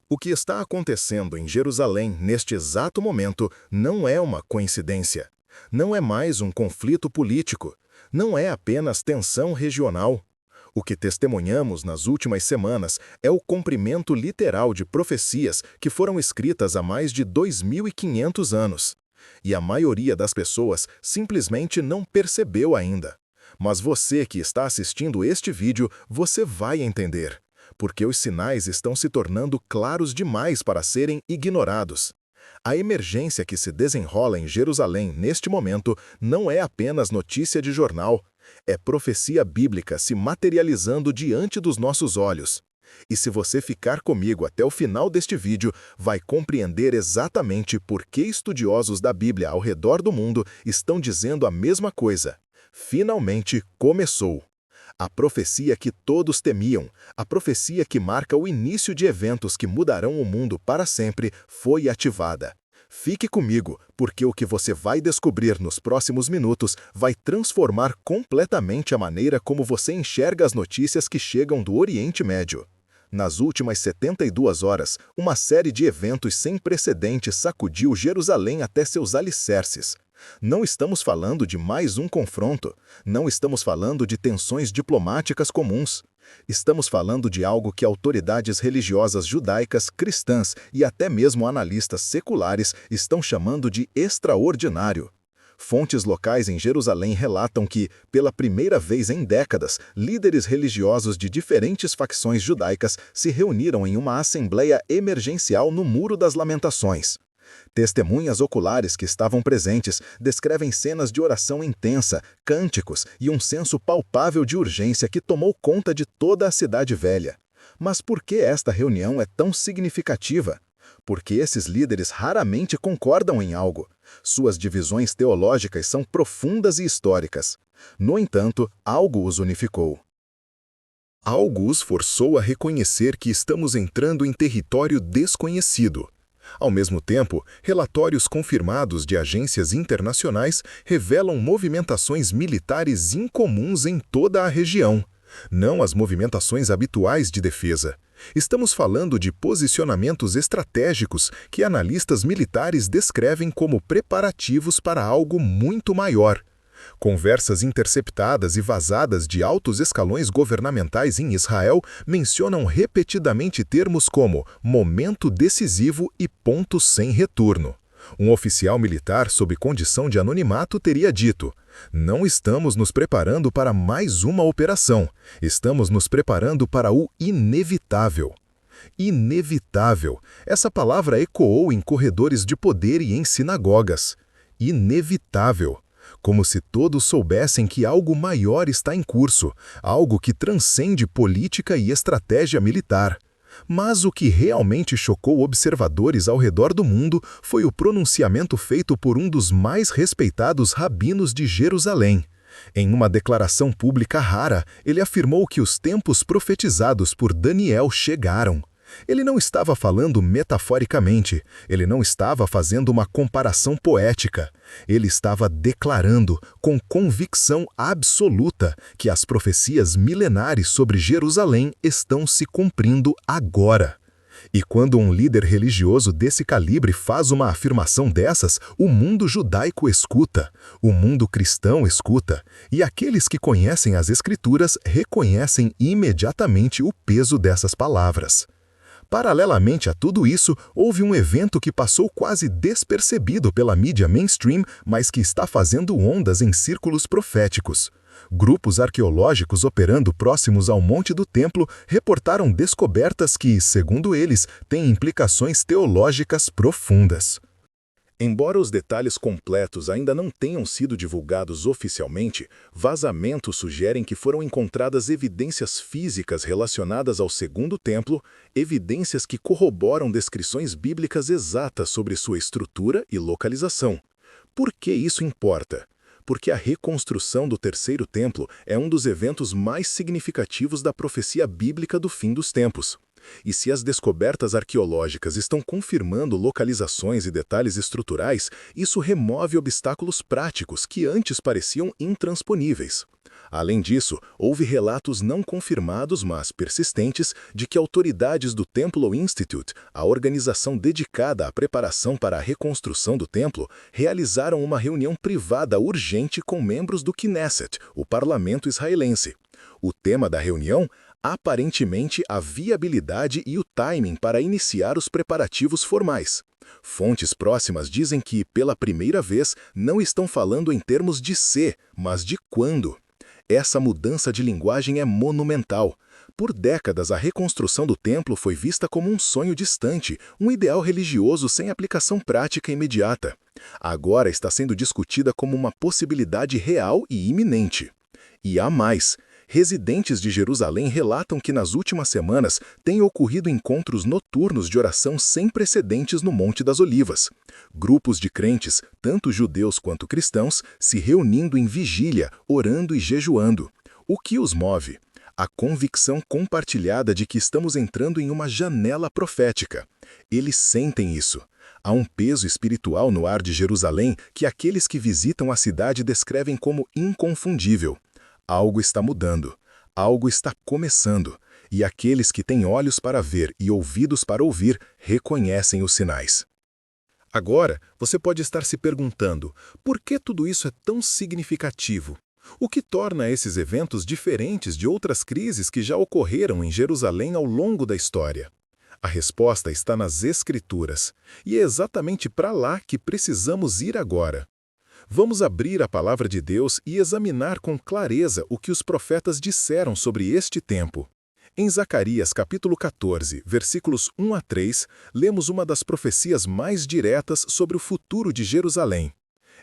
O que está acontecendo em Jerusalém neste exato momento não é uma coincidência. Não é mais um conflito político. Não é apenas tensão regional. O que testemunhamos nas últimas semanas é o cumprimento literal de profecias que foram escritas há mais de 2.500 anos. E a maioria das pessoas simplesmente não percebeu ainda. Mas você que está assistindo este vídeo, você vai entender. Porque os sinais estão se tornando claros demais para serem ignorados. A emergência que se desenrola em Jerusalém neste momento não é apenas notícia de jornal, é profecia bíblica se materializando diante dos nossos olhos. E se você ficar comigo até o final deste vídeo, vai compreender exatamente por que estudiosos da Bíblia ao redor do mundo estão dizendo a mesma coisa. Finalmente começou. A profecia que todos temiam, a profecia que marca o início de eventos que mudarão o mundo para sempre, foi ativada. Fique comigo, porque o que você vai descobrir nos próximos minutos vai transformar completamente a maneira como você enxerga as notícias que chegam do Oriente Médio. Nas últimas 72 horas, uma série de eventos sem precedentes sacudiu Jerusalém até seus alicerces. Não estamos falando de mais um confronto, não estamos falando de tensões diplomáticas comuns. Estamos falando de algo que autoridades religiosas judaicas, cristãs e até mesmo analistas seculares estão chamando de extraordinário. Fontes locais em Jerusalém relatam que, pela primeira vez em décadas, líderes religiosos de diferentes facções judaicas se reuniram em uma assembleia emergencial no Muro das Lamentações. Testemunhas oculares que estavam presentes descrevem cenas de oração intensa, cânticos e um senso palpável de urgência que tomou conta de toda a cidade velha. Mas por que esta reunião é tão significativa? Porque esses líderes raramente concordam em algo. Suas divisões teológicas são profundas e históricas. No entanto, algo os unificou. Algo os forçou a reconhecer que estamos entrando em território desconhecido. Ao mesmo tempo, relatórios confirmados de agências internacionais revelam movimentações militares incomuns em toda a região. Não as movimentações habituais de defesa. Estamos falando de posicionamentos estratégicos que analistas militares descrevem como preparativos para algo muito maior. Conversas interceptadas e vazadas de altos escalões governamentais em Israel mencionam repetidamente termos como momento decisivo e ponto sem retorno. Um oficial militar sob condição de anonimato teria dito: "Não estamos nos preparando para mais uma operação, estamos nos preparando para o inevitável." Inevitável. Essa palavra ecoou em corredores de poder e em sinagogas. Inevitável. Como se todos soubessem que algo maior está em curso, algo que transcende política e estratégia militar. Mas o que realmente chocou observadores ao redor do mundo foi o pronunciamento feito por um dos mais respeitados rabinos de Jerusalém. Em uma declaração pública rara, ele afirmou que os tempos profetizados por Daniel chegaram. Ele não estava falando metaforicamente, ele não estava fazendo uma comparação poética. Ele estava declarando, com convicção absoluta, que as profecias milenares sobre Jerusalém estão se cumprindo agora. E quando um líder religioso desse calibre faz uma afirmação dessas, o mundo judaico escuta, o mundo cristão escuta, e aqueles que conhecem as Escrituras reconhecem imediatamente o peso dessas palavras. Paralelamente a tudo isso, houve um evento que passou quase despercebido pela mídia mainstream, mas que está fazendo ondas em círculos proféticos. Grupos arqueológicos operando próximos ao Monte do Templo reportaram descobertas que, segundo eles, têm implicações teológicas profundas. Embora os detalhes completos ainda não tenham sido divulgados oficialmente, vazamentos sugerem que foram encontradas evidências físicas relacionadas ao Segundo Templo, evidências que corroboram descrições bíblicas exatas sobre sua estrutura e localização. Por que isso importa? Porque a reconstrução do Terceiro Templo é um dos eventos mais significativos da profecia bíblica do fim dos tempos. E se as descobertas arqueológicas estão confirmando localizações e detalhes estruturais, isso remove obstáculos práticos que antes pareciam intransponíveis. Além disso, houve relatos não confirmados, mas persistentes, de que autoridades do Temple Institute, a organização dedicada à preparação para a reconstrução do templo, realizaram uma reunião privada urgente com membros do Knesset, o parlamento israelense. O tema da reunião? Aparentemente, a viabilidade e o timing para iniciar os preparativos formais. Fontes próximas dizem que, pela primeira vez, não estão falando em termos de se, mas de quando. Essa mudança de linguagem é monumental. Por décadas, a reconstrução do templo foi vista como um sonho distante, um ideal religioso sem aplicação prática imediata. Agora está sendo discutida como uma possibilidade real e iminente. E há mais. Residentes de Jerusalém relatam que nas últimas semanas têm ocorrido encontros noturnos de oração sem precedentes no Monte das Olivas. Grupos de crentes, tanto judeus quanto cristãos, se reunindo em vigília, orando e jejuando. O que os move? A convicção compartilhada de que estamos entrando em uma janela profética. Eles sentem isso. Há um peso espiritual no ar de Jerusalém que aqueles que visitam a cidade descrevem como inconfundível. Algo está mudando, algo está começando, e aqueles que têm olhos para ver e ouvidos para ouvir reconhecem os sinais. Agora, você pode estar se perguntando, por que tudo isso é tão significativo? O que torna esses eventos diferentes de outras crises que já ocorreram em Jerusalém ao longo da história? A resposta está nas Escrituras, e é exatamente para lá que precisamos ir agora. Vamos abrir a palavra de Deus e examinar com clareza o que os profetas disseram sobre este tempo. Em Zacarias capítulo 14, versículos 1 a 3, lemos uma das profecias mais diretas sobre o futuro de Jerusalém.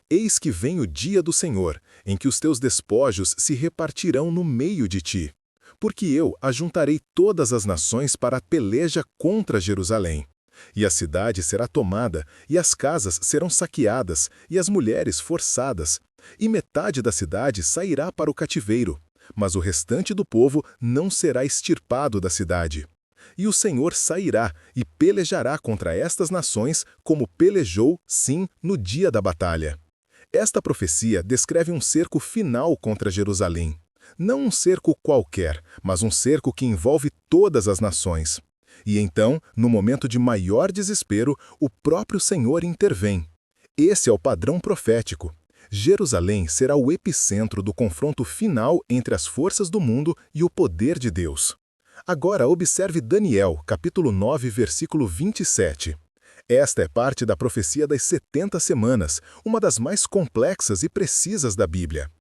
Eis que vem o dia do Senhor, em que os teus despojos se repartirão no meio de ti. Porque eu ajuntarei todas as nações para a peleja contra Jerusalém. E a cidade será tomada, e as casas serão saqueadas, e as mulheres forçadas. E metade da cidade sairá para o cativeiro, mas o restante do povo não será extirpado da cidade. E o Senhor sairá e pelejará contra estas nações, como pelejou, sim, no dia da batalha. Esta profecia descreve um cerco final contra Jerusalém. Não um cerco qualquer, mas um cerco que envolve todas as nações. E então, no momento de maior desespero, o próprio Senhor intervém. Esse é o padrão profético. Jerusalém será o epicentro do confronto final entre as forças do mundo e o poder de Deus. Agora observe Daniel, capítulo 9, versículo 27. Esta é parte da profecia das 70 semanas, uma das mais complexas e precisas da Bíblia.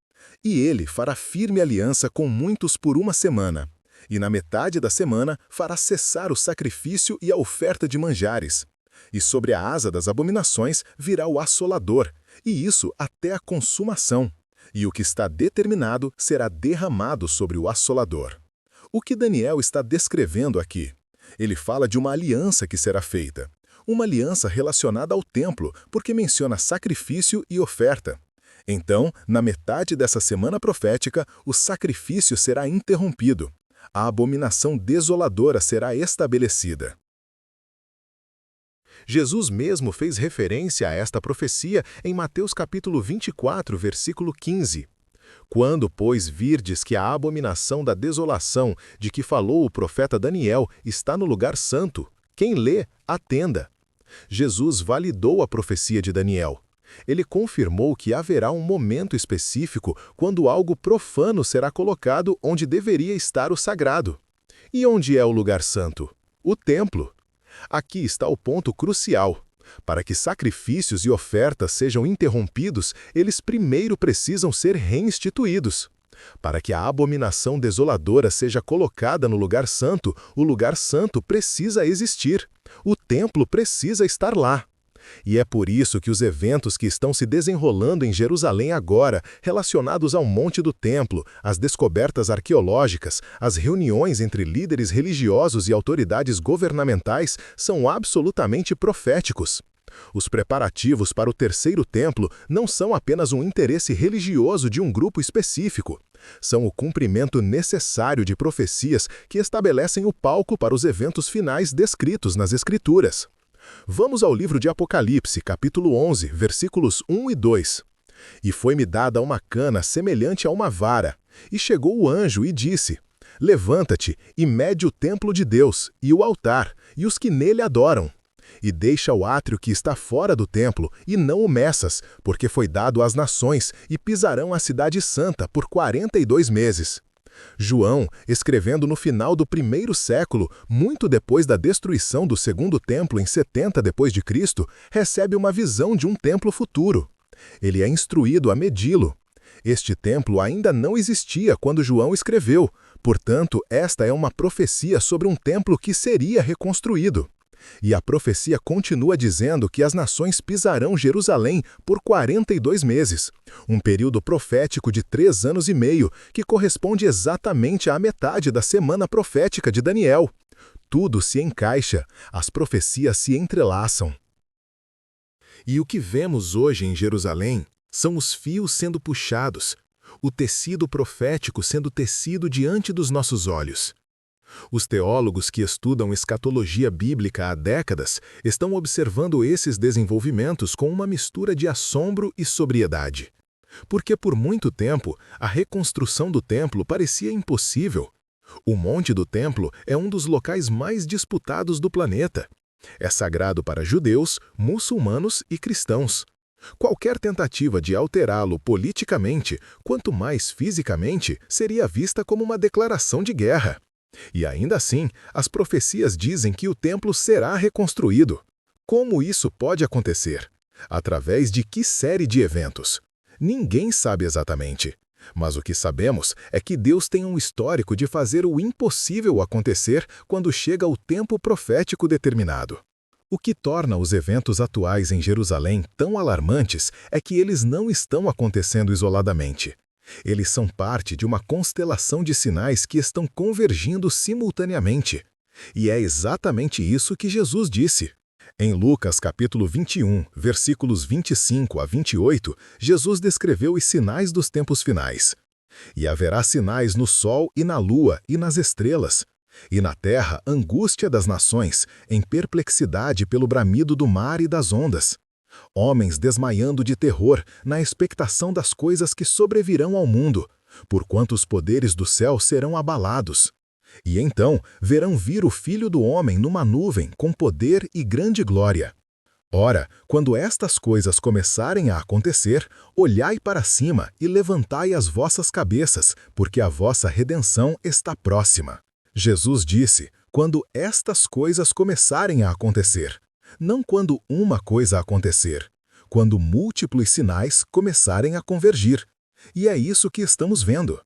E ele fará firme aliança com muitos por uma semana. E na metade da semana fará cessar o sacrifício e a oferta de manjares. E sobre a asa das abominações virá o assolador, e isso até a consumação. E o que está determinado será derramado sobre o assolador. O que Daniel está descrevendo aqui? Ele fala de uma aliança que será feita. Uma aliança relacionada ao templo, porque menciona sacrifício e oferta. Então, na metade dessa semana profética, o sacrifício será interrompido. A abominação desoladora será estabelecida. Jesus mesmo fez referência a esta profecia em Mateus capítulo 24, versículo 15. Quando, pois, virdes que a abominação da desolação, de que falou o profeta Daniel, está no lugar santo, quem lê, atenda. Jesus validou a profecia de Daniel. Ele confirmou que haverá um momento específico quando algo profano será colocado onde deveria estar o sagrado. E onde é o lugar santo? O templo. Aqui está o ponto crucial. Para que sacrifícios e ofertas sejam interrompidos, eles primeiro precisam ser reinstituídos. Para que a abominação desoladora seja colocada no lugar santo, o lugar santo precisa existir. O templo precisa estar lá. E é por isso que os eventos que estão se desenrolando em Jerusalém agora, relacionados ao Monte do Templo, as descobertas arqueológicas, as reuniões entre líderes religiosos e autoridades governamentais, são absolutamente proféticos. Os preparativos para o terceiro templo não são apenas um interesse religioso de um grupo específico. São o cumprimento necessário de profecias que estabelecem o palco para os eventos finais descritos nas Escrituras. Vamos ao livro de Apocalipse, capítulo 11, versículos 1 e 2. E foi-me dada uma cana semelhante a uma vara, e chegou o anjo e disse: Levanta-te e mede o templo de Deus, e o altar, e os que nele adoram. E deixa o átrio que está fora do templo, e não o meças, porque foi dado às nações, e pisarão a cidade santa por 42 meses. João, escrevendo no final do 1º século, muito depois da destruição do segundo templo em 70 d.C., recebe uma visão de um templo futuro. Ele é instruído a medi-lo. Este templo ainda não existia quando João escreveu, portanto, esta é uma profecia sobre um templo que seria reconstruído. E a profecia continua dizendo que as nações pisarão Jerusalém por 42 meses, um período profético de 3 anos e meio, que corresponde exatamente à metade da semana profética de Daniel. Tudo se encaixa, as profecias se entrelaçam. E o que vemos hoje em Jerusalém são os fios sendo puxados, o tecido profético sendo tecido diante dos nossos olhos. Os teólogos que estudam escatologia bíblica há décadas estão observando esses desenvolvimentos com uma mistura de assombro e sobriedade. Porque por muito tempo, a reconstrução do templo parecia impossível. O Monte do Templo é um dos locais mais disputados do planeta. É sagrado para judeus, muçulmanos e cristãos. Qualquer tentativa de alterá-lo politicamente, quanto mais fisicamente, seria vista como uma declaração de guerra. E ainda assim, as profecias dizem que o templo será reconstruído. Como isso pode acontecer? Através de que série de eventos? Ninguém sabe exatamente. Mas o que sabemos é que Deus tem um histórico de fazer o impossível acontecer quando chega o tempo profético determinado. O que torna os eventos atuais em Jerusalém tão alarmantes é que eles não estão acontecendo isoladamente. Eles são parte de uma constelação de sinais que estão convergindo simultaneamente. E é exatamente isso que Jesus disse. Em Lucas capítulo 21, versículos 25 a 28, Jesus descreveu os sinais dos tempos finais. E haverá sinais no sol e na lua e nas estrelas. E na terra, angústia das nações, em perplexidade pelo bramido do mar e das ondas. Homens desmaiando de terror, na expectação das coisas que sobrevirão ao mundo, porquanto os poderes do céu serão abalados. E então verão vir o Filho do Homem numa nuvem com poder e grande glória. Ora, quando estas coisas começarem a acontecer, olhai para cima e levantai as vossas cabeças, porque a vossa redenção está próxima. Jesus disse, quando estas coisas começarem a acontecer, não quando uma coisa acontecer, quando múltiplos sinais começarem a convergir. E é isso que estamos vendo.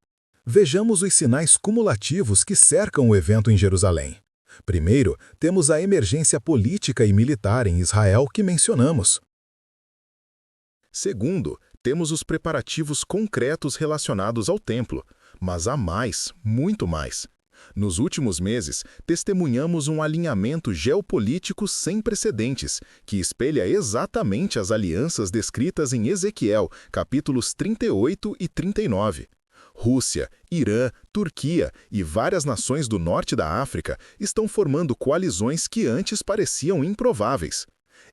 Vejamos os sinais cumulativos que cercam o evento em Jerusalém. Primeiro, temos a emergência política e militar em Israel que mencionamos. Segundo, temos os preparativos concretos relacionados ao templo, mas há mais, muito mais. Nos últimos meses, testemunhamos um alinhamento geopolítico sem precedentes, que espelha exatamente as alianças descritas em Ezequiel, capítulos 38 e 39. Rússia, Irã, Turquia e várias nações do norte da África estão formando coalizões que antes pareciam improváveis.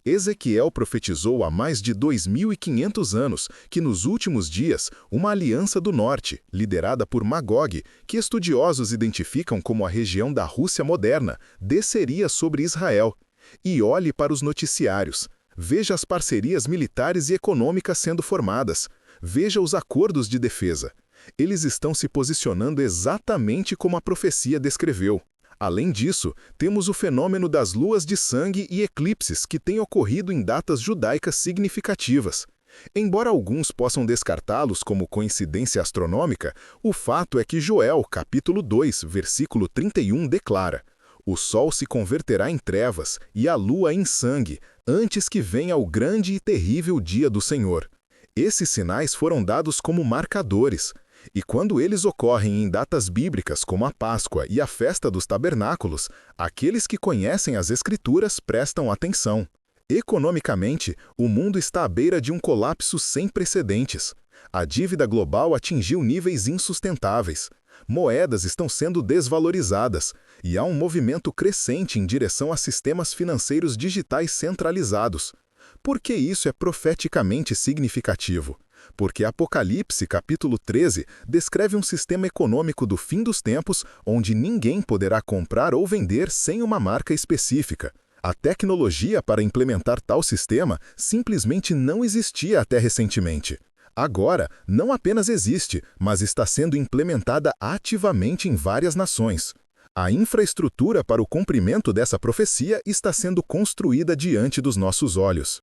Ezequiel profetizou há mais de 2.500 anos que nos últimos dias, uma aliança do norte, liderada por Magog, que estudiosos identificam como a região da Rússia moderna, desceria sobre Israel. E olhe para os noticiários. Veja as parcerias militares e econômicas sendo formadas. Veja os acordos de defesa. Eles estão se posicionando exatamente como a profecia descreveu. Além disso, temos o fenômeno das luas de sangue e eclipses que tem ocorrido em datas judaicas significativas. Embora alguns possam descartá-los como coincidência astronômica, o fato é que Joel, capítulo 2, versículo 31, declara: o sol se converterá em trevas e a lua em sangue, antes que venha o grande e terrível dia do Senhor. Esses sinais foram dados como marcadores. E quando eles ocorrem em datas bíblicas como a Páscoa e a Festa dos Tabernáculos, aqueles que conhecem as Escrituras prestam atenção. Economicamente, o mundo está à beira de um colapso sem precedentes. A dívida global atingiu níveis insustentáveis. Moedas estão sendo desvalorizadas e há um movimento crescente em direção a sistemas financeiros digitais centralizados. Por que isso é profeticamente significativo? Porque Apocalipse, capítulo 13, descreve um sistema econômico do fim dos tempos onde ninguém poderá comprar ou vender sem uma marca específica. A tecnologia para implementar tal sistema simplesmente não existia até recentemente. Agora, não apenas existe, mas está sendo implementada ativamente em várias nações. A infraestrutura para o cumprimento dessa profecia está sendo construída diante dos nossos olhos.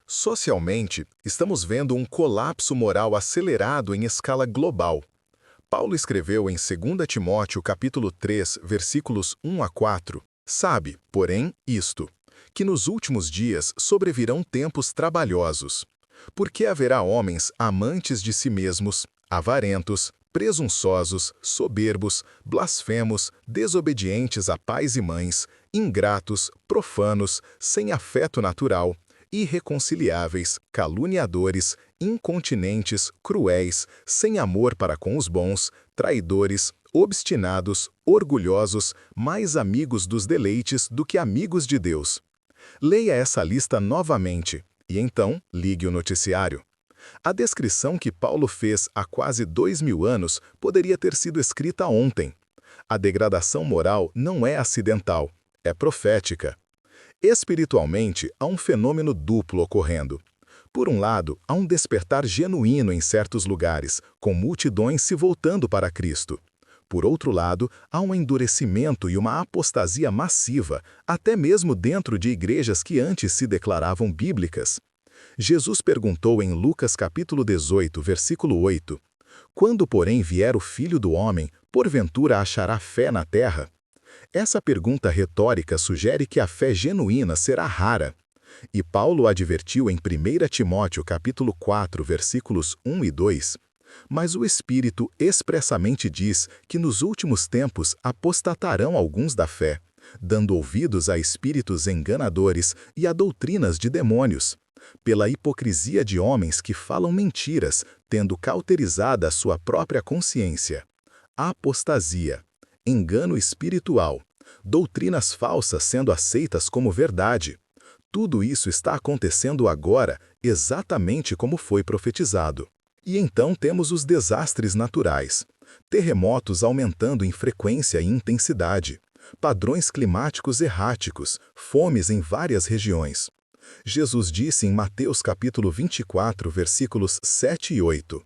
Socialmente, estamos vendo um colapso moral acelerado em escala global. Paulo escreveu em 2 Timóteo capítulo 3, versículos 1 a 4, "Sabe, porém, isto, que nos últimos dias sobrevirão tempos trabalhosos. Porque haverá homens amantes de si mesmos, avarentos, presunçosos, soberbos, blasfemos, desobedientes a pais e mães, ingratos, profanos, sem afeto natural, irreconciliáveis, caluniadores, incontinentes, cruéis, sem amor para com os bons, traidores, obstinados, orgulhosos, mais amigos dos deleites do que amigos de Deus." Leia essa lista novamente e então ligue o noticiário. A descrição que Paulo fez há quase 2000 anos poderia ter sido escrita ontem. A degradação moral não é acidental, é profética. Espiritualmente, há um fenômeno duplo ocorrendo. Por um lado, há um despertar genuíno em certos lugares, com multidões se voltando para Cristo. Por outro lado, há um endurecimento e uma apostasia massiva, até mesmo dentro de igrejas que antes se declaravam bíblicas. Jesus perguntou em Lucas capítulo 18, versículo 8, "Quando, porém, vier o Filho do Homem, porventura achará fé na terra?" Essa pergunta retórica sugere que a fé genuína será rara. E Paulo advertiu em 1 Timóteo capítulo 4, versículos 1 e 2, "Mas o Espírito expressamente diz que nos últimos tempos apostatarão alguns da fé, dando ouvidos a espíritos enganadores e a doutrinas de demônios, pela hipocrisia de homens que falam mentiras, tendo cauterizada a sua própria consciência. Apostasia, engano espiritual, doutrinas falsas sendo aceitas como verdade. Tudo isso está acontecendo agora, exatamente como foi profetizado. E então temos os desastres naturais, terremotos aumentando em frequência e intensidade, padrões climáticos erráticos, fomes em várias regiões. Jesus disse em Mateus capítulo 24, versículos 7 e 8,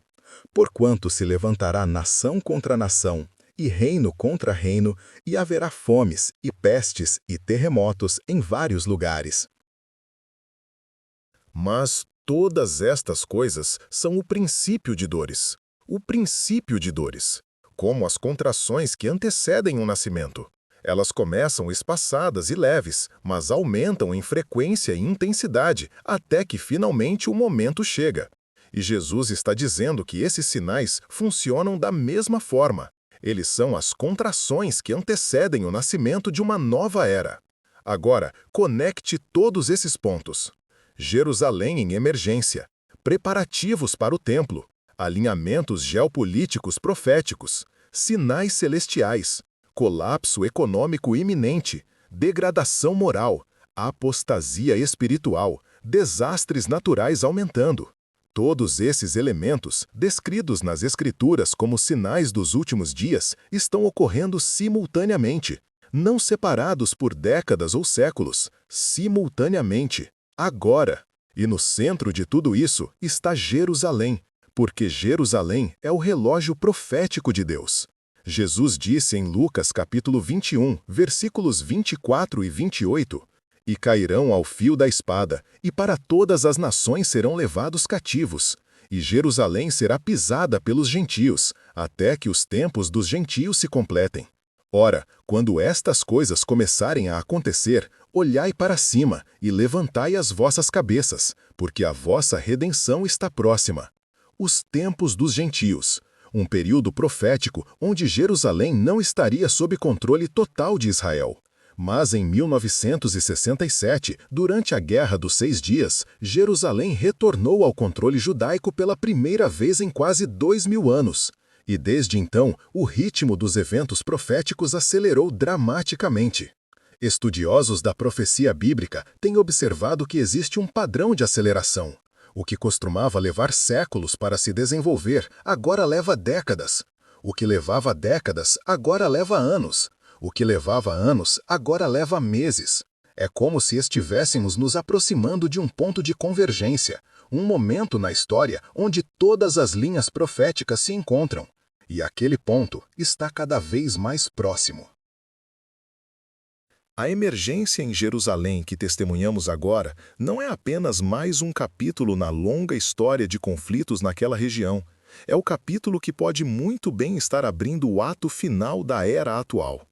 "Porquanto se levantará nação contra nação, e reino contra reino, e haverá fomes, e pestes, e terremotos em vários lugares." Mas todas estas coisas são o princípio de dores. O princípio de dores, como as contrações que antecedem o nascimento. Elas começam espaçadas e leves, mas aumentam em frequência e intensidade, até que finalmente o momento chega. E Jesus está dizendo que esses sinais funcionam da mesma forma. Eles são as contrações que antecedem o nascimento de uma nova era. Agora, conecte todos esses pontos. Jerusalém em emergência, preparativos para o templo, alinhamentos geopolíticos proféticos, sinais celestiais, colapso econômico iminente, degradação moral, apostasia espiritual, desastres naturais aumentando. Todos esses elementos, descritos nas Escrituras como sinais dos últimos dias, estão ocorrendo simultaneamente, não separados por décadas ou séculos, simultaneamente. Agora, e no centro de tudo isso está Jerusalém, porque Jerusalém é o relógio profético de Deus. Jesus disse em Lucas capítulo 21, versículos 24 e 28, "E cairão ao fio da espada, e para todas as nações serão levados cativos, e Jerusalém será pisada pelos gentios, até que os tempos dos gentios se completem. Ora, quando estas coisas começarem a acontecer, olhai para cima e levantai as vossas cabeças, porque a vossa redenção está próxima." Os tempos dos gentios, um período profético onde Jerusalém não estaria sob controle total de Israel, Mas em 1967, durante a Guerra dos 6 Dias, Jerusalém retornou ao controle judaico pela primeira vez em quase 2000 anos. E desde então, o ritmo dos eventos proféticos acelerou dramaticamente. Estudiosos da profecia bíblica têm observado que existe um padrão de aceleração. O que costumava levar séculos para se desenvolver, agora leva décadas. O que levava décadas, agora leva anos. O que levava anos, agora leva meses. É como se estivéssemos nos aproximando de um ponto de convergência, um momento na história onde todas as linhas proféticas se encontram. E aquele ponto está cada vez mais próximo. A emergência em Jerusalém que testemunhamos agora não é apenas mais um capítulo na longa história de conflitos naquela região. É o capítulo que pode muito bem estar abrindo o ato final da era atual.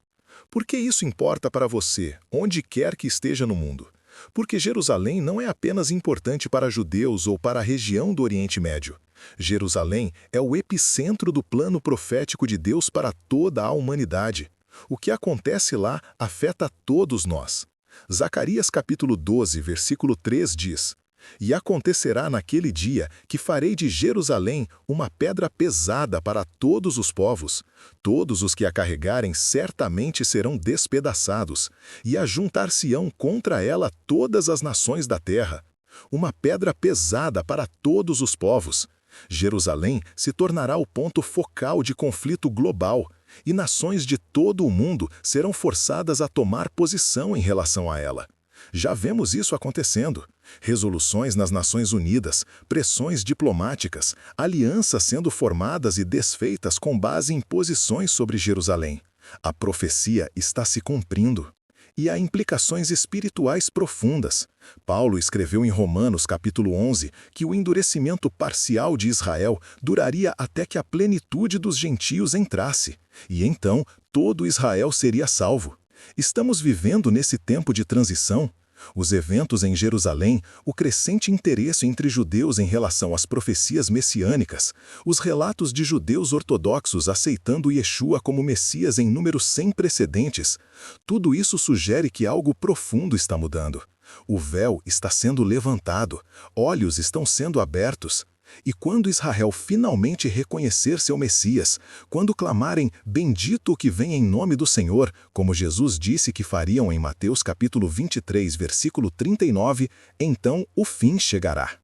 Por que isso importa para você, onde quer que esteja no mundo? Porque Jerusalém não é apenas importante para judeus ou para a região do Oriente Médio. Jerusalém é o epicentro do plano profético de Deus para toda a humanidade. O que acontece lá afeta todos nós. Zacarias capítulo 12, versículo 3 diz: E acontecerá naquele dia que farei de Jerusalém uma pedra pesada para todos os povos. Todos os que a carregarem certamente serão despedaçados, e ajuntar-se-ão contra ela todas as nações da terra. Uma pedra pesada para todos os povos. Jerusalém se tornará o ponto focal de conflito global, e nações de todo o mundo serão forçadas a tomar posição em relação a ela. Já vemos isso acontecendo. Resoluções nas Nações Unidas, pressões diplomáticas, alianças sendo formadas e desfeitas com base em posições sobre Jerusalém. A profecia está se cumprindo. E há implicações espirituais profundas. Paulo escreveu em Romanos capítulo 11 que o endurecimento parcial de Israel duraria até que a plenitude dos gentios entrasse, e então todo Israel seria salvo. Estamos vivendo nesse tempo de transição. Os eventos em Jerusalém, o crescente interesse entre judeus em relação às profecias messiânicas, os relatos de judeus ortodoxos aceitando Yeshua como Messias em números sem precedentes, tudo isso sugere que algo profundo está mudando. O véu está sendo levantado, olhos estão sendo abertos. E quando Israel finalmente reconhecer seu Messias, quando clamarem "Bendito o que vem em nome do Senhor", como Jesus disse que fariam em Mateus capítulo 23, versículo 39, então o fim chegará.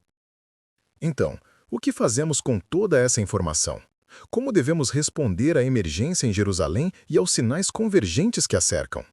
Então, o que fazemos com toda essa informação? Como devemos responder à emergência em Jerusalém e aos sinais convergentes que a cercam?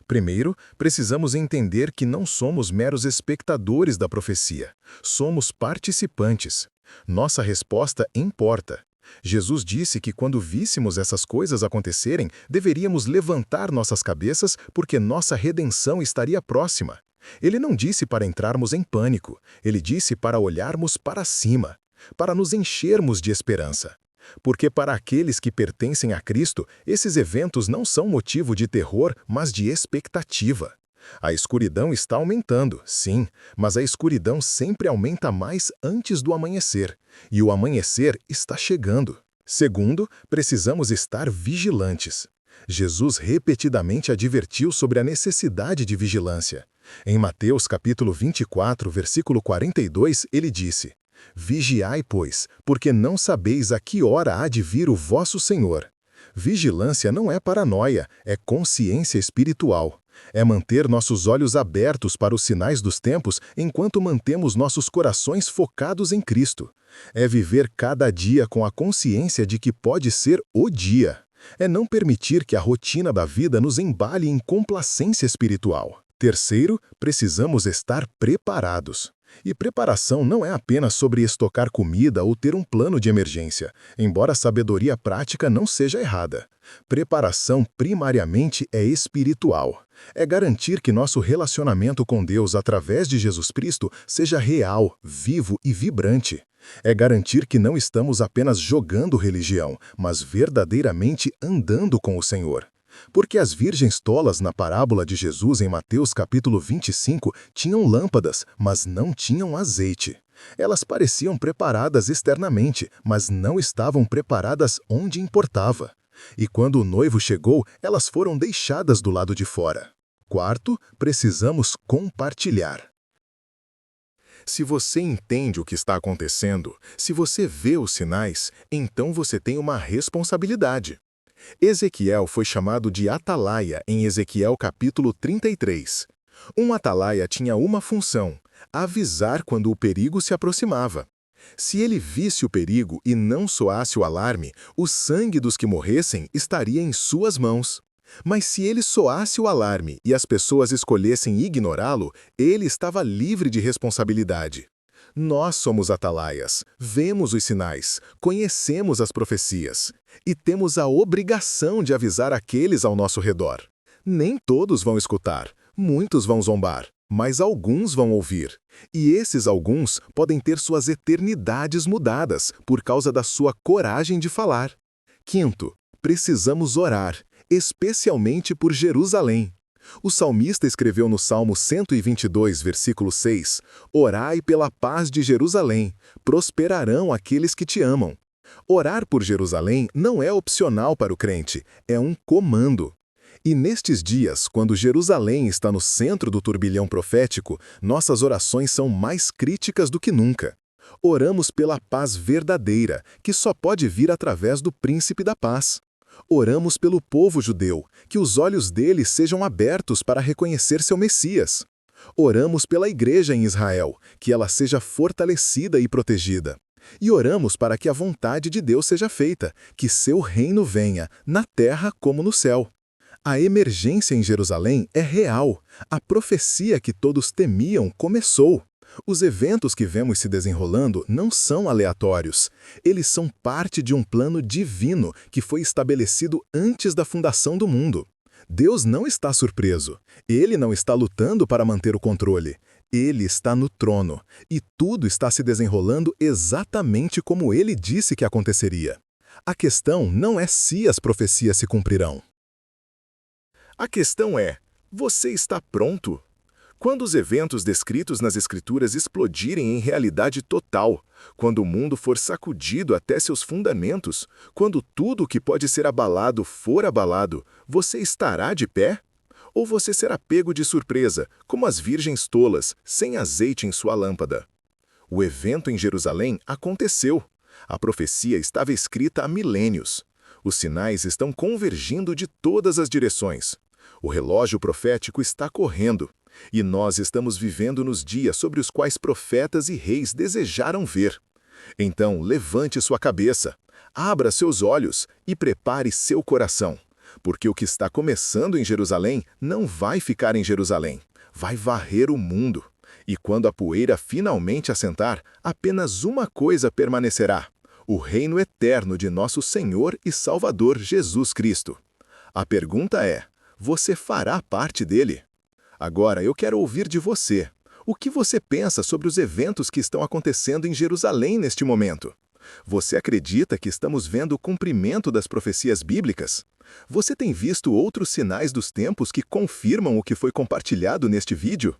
Primeiro, precisamos entender que não somos meros espectadores da profecia, somos participantes. Nossa resposta importa. Jesus disse que quando víssemos essas coisas acontecerem, deveríamos levantar nossas cabeças porque nossa redenção estaria próxima. Ele não disse para entrarmos em pânico, ele disse para olharmos para cima, para nos enchermos de esperança. Porque para aqueles que pertencem a Cristo, esses eventos não são motivo de terror, mas de expectativa. A escuridão está aumentando, sim, mas a escuridão sempre aumenta mais antes do amanhecer, e o amanhecer está chegando. Segundo, precisamos estar vigilantes. Jesus repetidamente advertiu sobre a necessidade de vigilância. Em Mateus capítulo 24, versículo 42, ele disse: Vigiai, pois, porque não sabeis a que hora há de vir o vosso Senhor. Vigilância não é paranoia, é consciência espiritual. É manter nossos olhos abertos para os sinais dos tempos enquanto mantemos nossos corações focados em Cristo. É viver cada dia com a consciência de que pode ser o dia. É não permitir que a rotina da vida nos embale em complacência espiritual. Terceiro, precisamos estar preparados. E preparação não é apenas sobre estocar comida ou ter um plano de emergência, embora a sabedoria prática não seja errada. Preparação primariamente é espiritual. É garantir que nosso relacionamento com Deus através de Jesus Cristo seja real, vivo e vibrante. É garantir que não estamos apenas jogando religião, mas verdadeiramente andando com o Senhor. Porque as virgens tolas na parábola de Jesus em Mateus capítulo 25 tinham lâmpadas, mas não tinham azeite. Elas pareciam preparadas externamente, mas não estavam preparadas onde importava. E quando o noivo chegou, elas foram deixadas do lado de fora. quarto, precisamos compartilhar. Se você entende o que está acontecendo, se você vê os sinais, então você tem uma responsabilidade. Ezequiel foi chamado de atalaia em Ezequiel capítulo 33. Um atalaia tinha uma função: avisar quando o perigo se aproximava. Se ele visse o perigo e não soasse o alarme, o sangue dos que morressem estaria em suas mãos. Mas se ele soasse o alarme e as pessoas escolhessem ignorá-lo, ele estava livre de responsabilidade. Nós somos atalaias, vemos os sinais, conhecemos as profecias e temos a obrigação de avisar aqueles ao nosso redor. Nem todos vão escutar, muitos vão zombar, mas alguns vão ouvir. E esses alguns podem ter suas eternidades mudadas por causa da sua coragem de falar. Quinto, precisamos orar, especialmente por Jerusalém. O salmista escreveu no Salmo 122, versículo 6, «Orai pela paz de Jerusalém, prosperarão aqueles que te amam». Orar por Jerusalém não é opcional para o crente, é um comando. E nestes dias, quando Jerusalém está no centro do turbilhão profético, nossas orações são mais críticas do que nunca. Oramos pela paz verdadeira, que só pode vir através do Príncipe da Paz. Oramos pelo povo judeu, que os olhos deles sejam abertos para reconhecer seu Messias. Oramos pela igreja em Israel, que ela seja fortalecida e protegida. E oramos para que a vontade de Deus seja feita, que seu reino venha, na terra como no céu. A emergência em Jerusalém é real. A profecia que todos temiam começou. Os eventos que vemos se desenrolando não são aleatórios. Eles são parte de um plano divino que foi estabelecido antes da fundação do mundo. Deus não está surpreso. Ele não está lutando para manter o controle. Ele está no trono. E tudo está se desenrolando exatamente como ele disse que aconteceria. A questão não é se as profecias se cumprirão. A questão é: você está pronto? Quando os eventos descritos nas Escrituras explodirem em realidade total, quando o mundo for sacudido até seus fundamentos, quando tudo o que pode ser abalado for abalado, você estará de pé? Ou você será pego de surpresa, como as virgens tolas, sem azeite em sua lâmpada? O evento em Jerusalém aconteceu. A profecia estava escrita há milênios. Os sinais estão convergindo de todas as direções. O relógio profético está correndo. E nós estamos vivendo nos dias sobre os quais profetas e reis desejaram ver. Então, levante sua cabeça, abra seus olhos e prepare seu coração, porque o que está começando em Jerusalém não vai ficar em Jerusalém, vai varrer o mundo. E quando a poeira finalmente assentar, apenas uma coisa permanecerá: o reino eterno de nosso Senhor e Salvador Jesus Cristo. A pergunta é: você fará parte dele? Agora eu quero ouvir de você. O que você pensa sobre os eventos que estão acontecendo em Jerusalém neste momento? Você acredita que estamos vendo o cumprimento das profecias bíblicas? Você tem visto outros sinais dos tempos que confirmam o que foi compartilhado neste vídeo?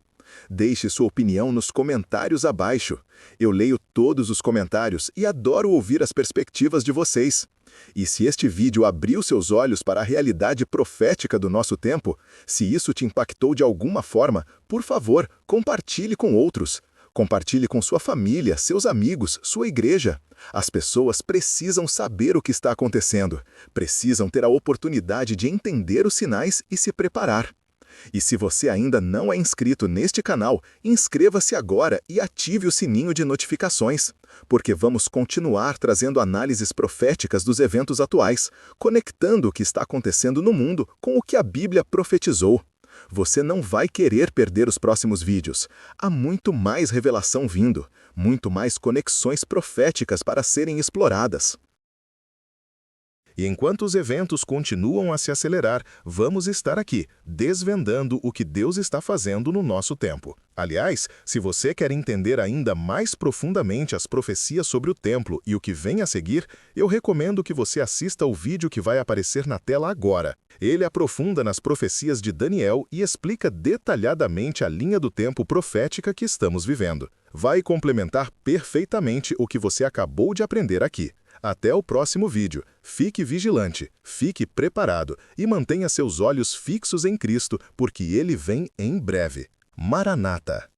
Deixe sua opinião nos comentários abaixo. Eu leio todos os comentários e adoro ouvir as perspectivas de vocês. E se este vídeo abriu seus olhos para a realidade profética do nosso tempo, se isso te impactou de alguma forma, por favor, compartilhe com outros. Compartilhe com sua família, seus amigos, sua igreja. As pessoas precisam saber o que está acontecendo, precisam ter a oportunidade de entender os sinais e se preparar. E se você ainda não é inscrito neste canal, inscreva-se agora e ative o sininho de notificações, porque vamos continuar trazendo análises proféticas dos eventos atuais, conectando o que está acontecendo no mundo com o que a Bíblia profetizou. Você não vai querer perder os próximos vídeos. Há muito mais revelação vindo, muito mais conexões proféticas para serem exploradas. E enquanto os eventos continuam a se acelerar, vamos estar aqui, desvendando o que Deus está fazendo no nosso tempo. Aliás, se você quer entender ainda mais profundamente as profecias sobre o templo e o que vem a seguir, eu recomendo que você assista ao vídeo que vai aparecer na tela agora. Ele aprofunda nas profecias de Daniel e explica detalhadamente a linha do tempo profética que estamos vivendo. Vai complementar perfeitamente o que você acabou de aprender aqui. Até o próximo vídeo. Fique vigilante, fique preparado e mantenha seus olhos fixos em Cristo, porque Ele vem em breve. Maranata!